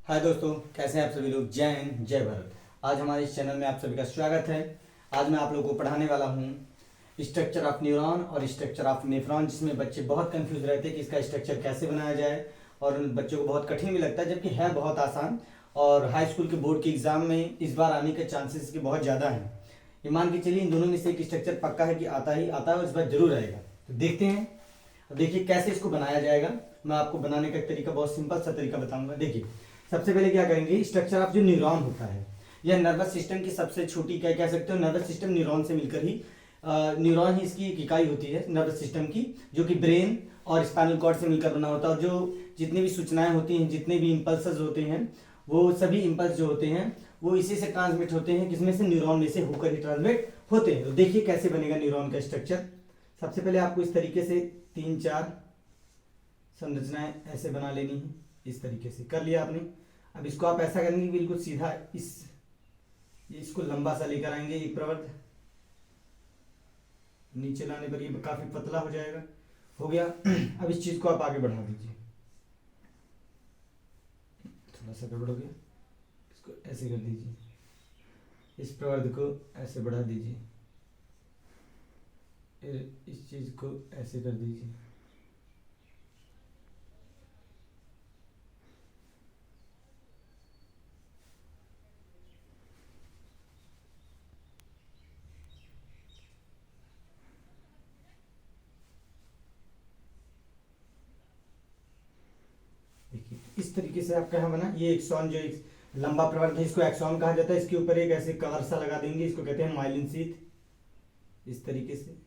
हाय दोस्तों, कैसे हैं आप सभी लोग। जय हिंद, जय भारत। आज हमारे इस चैनल में आप सभी का स्वागत है। आज मैं आप लोगों को पढ़ाने वाला हूँ स्ट्रक्चर ऑफ न्यूरॉन और स्ट्रक्चर ऑफ नेफ्रॉन, जिसमें बच्चे बहुत कंफ्यूज रहते हैं कि इसका स्ट्रक्चर कैसे बनाया जाए, और उन बच्चों को बहुत कठिन भी लगता है, जबकि है बहुत आसान। और हाई स्कूल के बोर्ड के एग्जाम में इस बार आने के चांसेस इसके बहुत ज़्यादा हैं। ये मान के चलिए इन दोनों में से एक स्ट्रक्चर पक्का है कि आता ही आता है और इस बार जरूर आएगा। तो देखते हैं। अब देखिए कैसे इसको बनाया जाएगा। मैं आपको बनाने का एक तरीका, बहुत सिंपल सा तरीका बताऊंगा। देखिए, सबसे पहले क्या करेंगे, स्ट्रक्चर ऑफ जो न्यूरॉन होता है, यह नर्वस सिस्टम की सबसे छोटी, क्या कह सकते हो, नर्वस सिस्टम न्यूरॉन से मिलकर ही, न्यूरॉन ही इसकी एक इकाई होती है नर्वस सिस्टम की, जो कि ब्रेन और स्पाइनल कॉर्ड से मिलकर बना होता है। और जो जितनी भी सूचनाएं होती हैं, जितने भी इम्पल्सेस होते हैं, वो सभी इम्पल्स जो होते हैं वो इसी से ट्रांसमिट होते हैं, किसमें से, न्यूरॉन में से होकर ही ट्रांसमिट होते हैं। तो देखिए कैसे बनेगा न्यूरॉन का स्ट्रक्चर। सबसे पहले आपको इस तरीके से 3-4 संरचनाएं ऐसे बना लेनी है। इस तरीके से कर लिया आपने। अब इसको आप ऐसा करेंगे बिल्कुल सीधा, इसको लंबा सा लेकर आएंगे, एक प्रवर्त नीचे लाने पर ये काफी पतला हो जाएगा। हो गया। अब इस चीज को आप आगे बढ़ा दीजिए। थोड़ा सा गड़बड़ हो गया, इसको ऐसे कर दीजिए। इस प्रवर्त को ऐसे बढ़ा दीजिए, फिर इस चीज को ऐसे कर दीजिए। देखिए इस तरीके से आपका यहाँ बना। ये एक्सॉन, जो एक लंबा प्रवर्त है, इसको एक्सॉन कहा जाता है। इसके ऊपर एक ऐसे कवर सा लगा देंगे, इसको कहते हैं माइलिन शीथ। इस तरीके से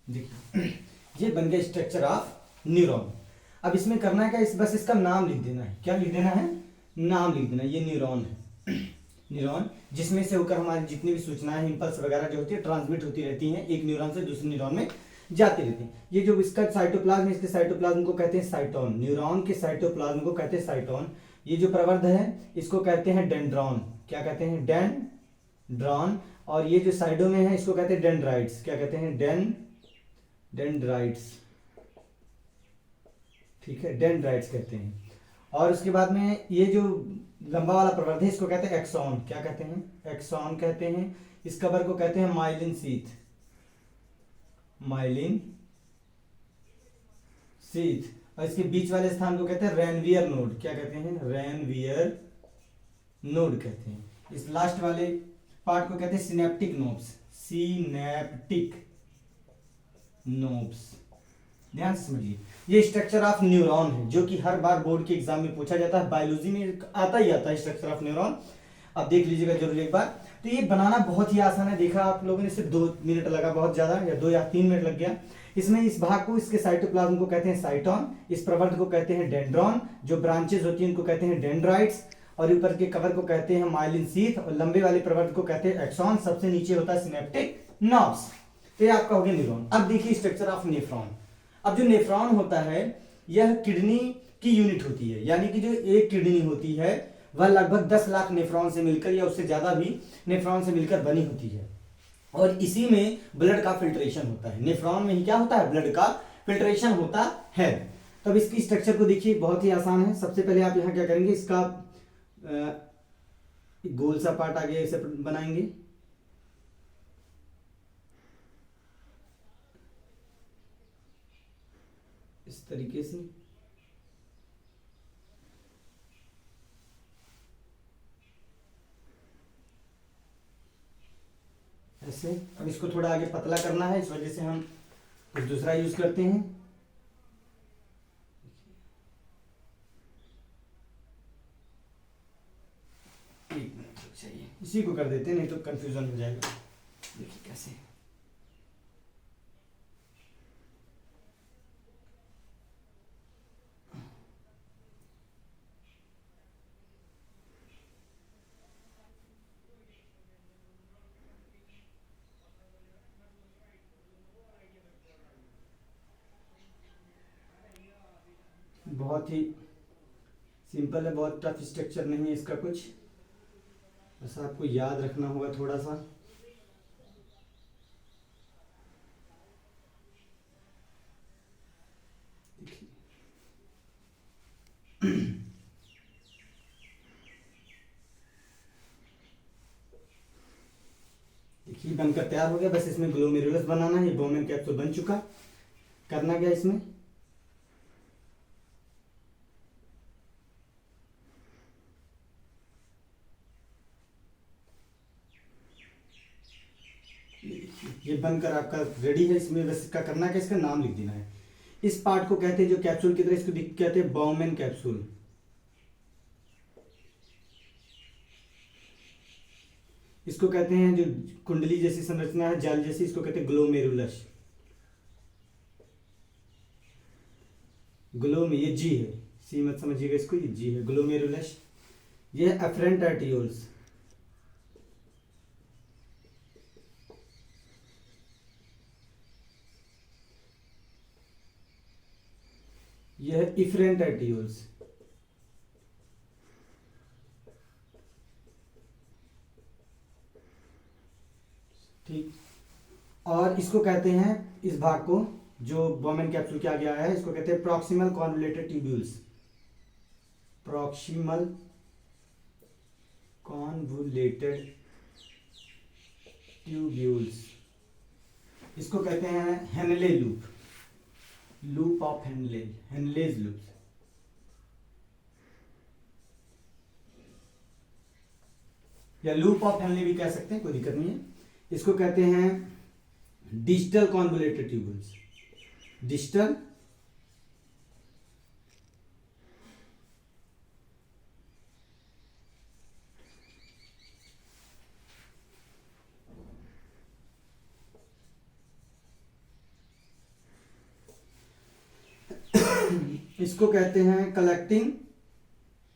देखिए ये बन गया स्ट्रक्चर ऑफ न्यूरॉन। अब इसमें करना है क्या, बस इसका नाम लिख देना है। क्या लिख देना है, नाम लिख देना है। ये न्यूरॉन है। न्यूरॉन जिसमें से होकर हमारी जितनी भी सूचनाएं, इंपल्स वगैरह जो होती है, ट्रांसमिट होती रहती हैं, एक न्यूरॉन से दूसरे न्यूरॉन में जाती रहती हैं। ये जो इसका साइटोप्लाज्म है, इसके साइटोप्लाज्म को कहते हैं साइटोन। न्यूरॉन के साइटोप्लाज्म को कहते हैं साइटोन। ये जो प्रवर्ध है इसको कहते हैं डेंड्रॉन। क्या कहते हैं, डेंड्रॉन। और ये जो साइडो में है इसको कहते हैं डेंड्राइट्स। क्या कहते हैं, डेंड्राइट्स। ठीक है, डेंड्राइट्स कहते हैं। और उसके बाद में ये जो लंबा वाला प्रवर्ध है इसको कहते हैं एक्सॉन। क्या कहते हैं, एक्सॉन कहते हैं। इस कवर को कहते हैं माइलिन शीथ। Myelin sheath. और इसके बीच वाले स्थान को कहते हैं रेनवियर नोड। क्या कहते हैं, रेनवियर नोड कहते हैं। इस लास्ट वाले पार्ट को कहते हैं सिनेप्टिक नोब्स। Synaptic knobs. ध्यान से समझिए, ये स्ट्रक्चर ऑफ न्यूरॉन है, जो कि हर बार बोर्ड के एग्जाम में पूछा जाता है। बायोलॉजी में आता ही आता है स्ट्रक्चर ऑफ न्यूरॉन। अब देख लीजिएगा जरूर एक बार। तो ये बनाना बहुत ही आसान है। देखा आप लोगों ने, सिर्फ 2 मिनट लगा, बहुत ज्यादा, या 2 या 3 मिनट लग गया। इसमें इस भाग को, इसके साइटोप्लाज्म को कहते हैं साइटोन, इस प्रवर्ध को कहते हैं डेंड्रॉन, जो ब्रांचेज होती हैं उनको कहते हैं डेंड्राइट्स, और ऊपर के कवर को कहते हैं माइलिन शीथ, और लंबे वाले प्रवर्ध को कहते हैं एक्सॉन। सबसे नीचे होता है सिनेप्टिक नर्व्स। तो ये आपका हो गया न्यूरॉन। अब देखिए स्ट्रक्चर ऑफ नेफ्रॉन। अब जो नेफ्रॉन होता है यह किडनी की यूनिट होती है, यानी कि जो एक किडनी होती है वह लगभग 10 लाख नेफ्रॉन से मिलकर, या उससे ज्यादा भी नेफ्रॉन से मिलकर बनी होती है। और इसी में ब्लड का फिल्ट्रेशन होता है। नेफ्रॉन में ही क्या होता है, ब्लड का फिल्ट्रेशन होता है। तब इसकी स्ट्रक्चर को देखिए, बहुत ही आसान है। सबसे पहले आप यहाँ क्या करेंगे, इसका गोल सा पार्ट आगे ऐसे बनाएंगे। इस तरीके से ऐसे। अब इसको थोड़ा आगे पतला करना है, इस वजह से हम कुछ दूसरा यूज करते हैं। एक मिनट चाहिए, इसी को कर देते हैं, नहीं तो कंफ्यूजन हो जाएगा। देखिए कैसे। बहुत ही सिंपल है, बहुत टफ स्ट्रक्चर नहीं है इसका कुछ, बस आपको याद रखना होगा थोड़ा सा। देखिए बनकर तैयार हो गया, बस इसमें ग्लोमेरुलस बनाना है। बोमेन कैप्सूल बन चुका। करना क्या इसमें, ये बनकर आपका रेडी है। इसमें बस इसका करना क्या, इसका नाम लिख देना है। इस पार्ट को कहते हैं जो कैप्सूल की तरह, इसको कहते हैं बोमेन कैप्सूल। इसको कहते हैं जो कुंडली जैसी संरचना है, जाल जैसी, इसको कहते हैं ग्लोमेरुलस। ग्लोमे, ये जी है, सी मत समझिएगा इसको, ये जी है, ग्लोमेरुलस। ये है एफरेंट आर्टियोल्स। यह है इफरेंट आर्टियोल्स। ठीक, और इसको कहते हैं, इस भाग को जो बोमेन कैप्सूल के आगे आया है, इसको कहते हैं proximal convoluted tubules. Proximal convoluted tubules, इसको कहते हैं Henle loop, loop of Henle, Henle's loop, या लूप ऑफ हेनले भी कह सकते हैं, कोई दिक्कत नहीं है। इसको कहते हैं डिस्टल कॉन्वोल्यूटेड ट्यूब्यूल्स। डिस्टल इसको कहते हैं कलेक्टिंग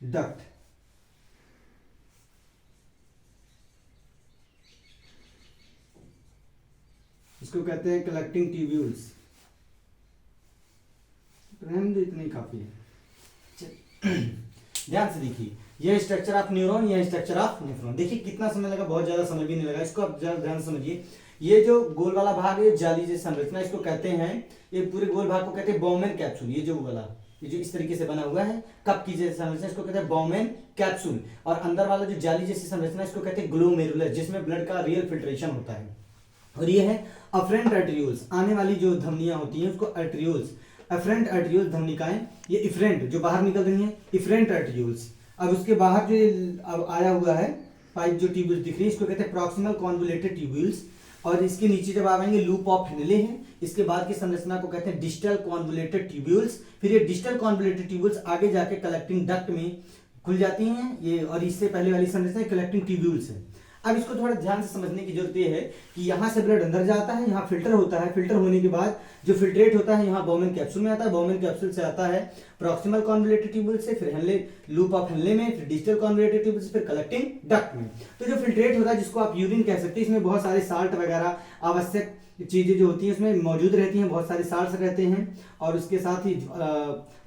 डक्ट। इसको कहते हैं कलेक्टिंग ट्यूब्यूल्स। रहने दो, इतना ही काफी है। ध्यान से देखिए, यह स्ट्रक्चर ऑफ न्यूरॉन, यह स्ट्रक्चर ऑफ नेफ्रॉन। देखिए कितना समय लगा, बहुत ज्यादा समय भी नहीं लगा। इसको आप ध्यान समझिए, ये जो गोल वाला भाग है, जाली जैसी संरचना, इसको कहते हैं, ये पूरे गोल भाग को कहते हैं बोमेन कैप्सूल। ये जो वाला, ये जो इस तरीके से बना हुआ है कप की जैसी संरचना, इसको कहते हैं बोमेन कैप्सूल। और अंदर वाला जो जाली जैसी संरचना, इसको कहते हैं ग्लोमेरुलस, जिसमें ब्लड का रियल फिल्ट्रेशन होता है। और ये है अफरेंट आर्टरियोल्स, आने वाली जो धमनियां होती हैं उसको आर्टरियोल्स, अफरेंट आर्टरियोल्स धमनिकाएं। ये इफरेंट जो बाहर निकल रही हैं, इफरेंट आर्टरियोल्स। अब उसके बाहर जो अब आया हुआ है पाइप, जो ट्यूब्यूल्स दिख रही है, इसको कहते हैं प्रॉक्सिमल कॉन्वोल्यूटेड ट्यूब्यूल्स। और इसके नीचे जब आएंगे लूप ऑफ हेनले हैं। इसके बाद की संरचना को कहते हैं डिस्टल कॉन्वोल्यूटेड ट्यूब्यूल्स। फिर ये डिस्टल कॉन्वोल्यूटेड ट्यूब्यूल्स आगे जाके कलेक्टिंग डक्ट में खुल जाती हैं ये, और इससे पहले वाली संरचना कलेक्टिंग ट्यूब्यूल्स है। अब इसको थोड़ा ध्यान से समझने की जरूरत ये है कि यहाँ से ब्लड अंदर जाता है, यहाँ फिल्टर होता है, फिल्टर होने के बाद जो फिल्ट्रेट होता है यहाँ बोमेन कैप्सूल में आता है, बोमेन कैप्सूल से आता है प्रॉक्सिमल कॉन्वोल्यूटेड ट्यूब्यूल से, फिर हेनले लूप ऑफ हेनले में, फिर डिस्टल कॉन्वोल्यूटेड ट्यूब्यूल से, फिर कलेक्टिंग डक्ट में। तो जो फिल्ट्रेट होता है, जिसको आप यूरिन कह सकते हैं, इसमें बहुत सारे साल्ट वगैरह आवश्यक चीजें जो होती हैं उसमें मौजूद रहती हैं, बहुत सारे साल्ट्स रहते हैं, और उसके साथ ही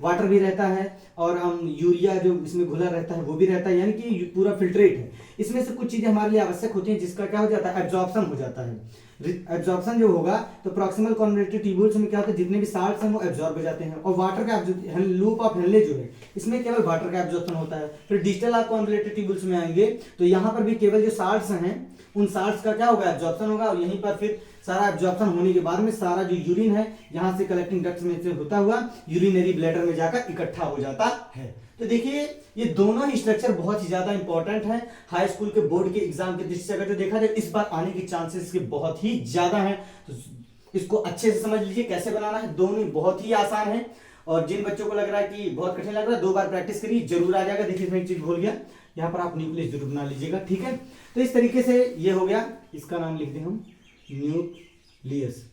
वाटर भी रहता है, और यूरिया जो इसमें घुला रहता है वो भी रहता है, यानी कि पूरा फिल्ट्रेट है। इसमें से कुछ चीजें हमारे लिए आवश्यक होती हैं, जिसका क्या हो जाता है, एब्जॉर्प्शन हो जाता है। एब्जॉर्प्शन जो होगा तो प्रॉक्सिमल कॉन्वोल्यूटेड ट्यूब्यूल्स में क्या होता है, जितने भी साल्ट्स हैं वो एब्जॉर्ब हो जाते हैं। और वाटर का लूप ऑफ हेनले जो है, इसमें केवल वाटर का एब्जॉर्प्शन होता है। फिर डिस्टल कॉन्वोल्यूटेड ट्यूब्यूल्स में आएंगे तो यहाँ पर भी केवल जो साल्ट्स हैं उन साल्ट्स का क्या होगा, एब्जॉर्प्शन होगा। और यहीं पर फिर सारा एब्जॉर्प्शन होने के बाद में सारा जो यूरिन है यहाँ से कलेक्टिंग डक्ट्स में से होता हुआ यूरिनरी ब्लैडर में जाकर इकट्ठा हो जाता है। तो देखिए ये दोनों ही स्ट्रक्चर बहुत ही ज्यादा इंपॉर्टेंट है हाई स्कूल के बोर्ड के एग्जाम के दृष्टि से। अगर जो देखा जाए इस बार आने के चांसेस इसके बहुत ही ज्यादा हैं, तो इसको अच्छे से समझ लीजिए कैसे बनाना है। दोनों बहुत ही आसान है, और जिन बच्चों को लग रहा है कि बहुत कठिन लग रहा है, 2 बार प्रैक्टिस करिए, जरूर आ जाएगा। देखिए इसमें एक चीज भूल गया, यहाँ पर आप न्यूक्लियस जरूर बना लीजिएगा, ठीक है। तो इस तरीके से ये हो गया, इसका नाम लिख दें हम न्यूक्लियस।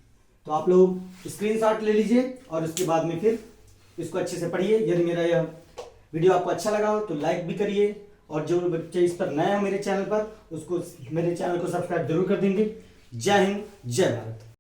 तो आप लोग स्क्रीनशॉट ले लीजिए और उसके बाद में फिर इसको अच्छे से पढ़िए। यदि मेरा यह वीडियो आपको अच्छा लगा हो तो लाइक भी करिए, और जो बच्चे इस पर नए हो मेरे चैनल पर, उसको मेरे चैनल को सब्सक्राइब जरूर कर देंगे। जय हिंद, जय भारत।